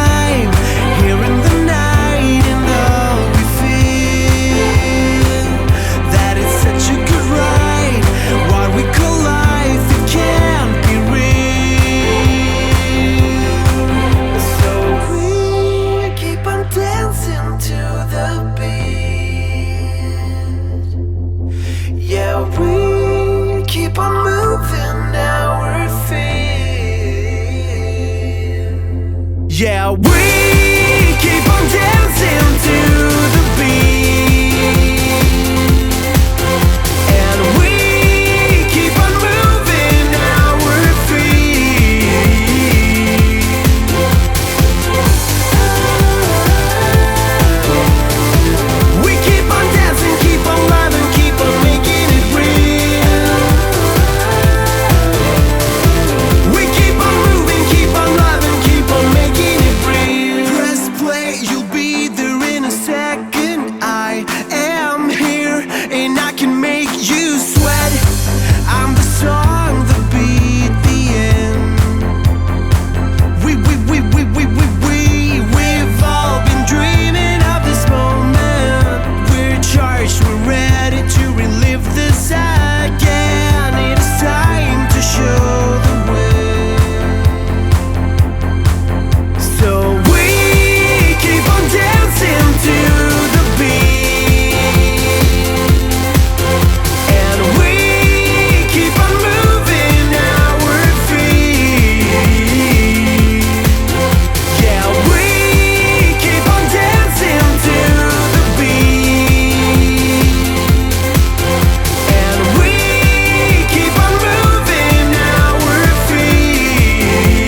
time here in the night, and all we feel that it's such a good ride. What we call life, it can't be real. So we keep on dancing to the beat. Yeah, we keep on moving our feet. Yeah, we keep on dancing to the beat. And we keep on moving our feet. We keep on dancing, keep on loving, keep on making it real. We keep on moving, keep on loving, keep on making it real. Press play, you'll be there in a second. I am here and I can make you sweat. I'm the song, the beat, the end. We've all been dreaming of this moment. We're charged, we're ready to relive this again. It's time to show the way. So we keep on dancing to the beat. And we keep on moving our feet. Yeah, we keep on dancing to the beat. And we keep on moving our feet.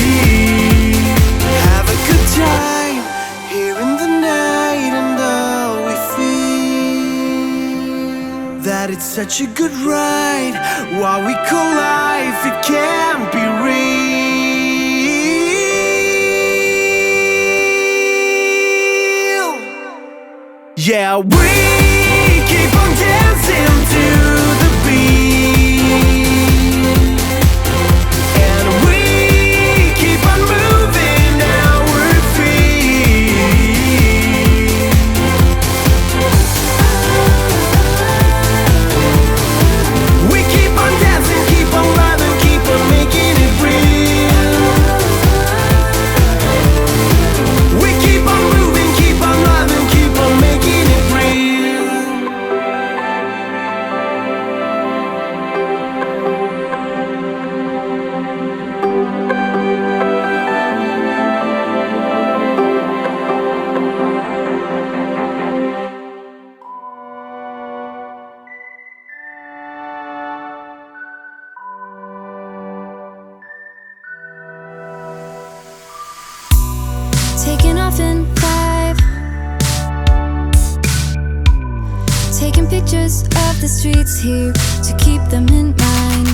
Have a good time here in the night, and all we feel that it's such a good ride. What we call life, it can't be real. Yeah, we keep on dancing to the beat. And we keep on moving our feet. We keep on dancing, keep on loving, keep on making it real. We keep on moving, keep on loving, keep on making it real. Taking off in 5, taking pictures of the streets here to keep them in mind.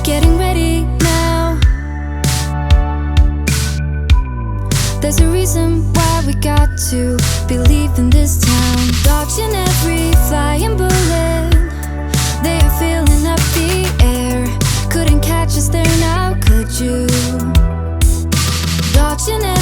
Getting ready now. There's a reason why we got to believe in this town. Dodging every flying bullet, they are filling up the air. Couldn't catch us there now, could you? Dodging every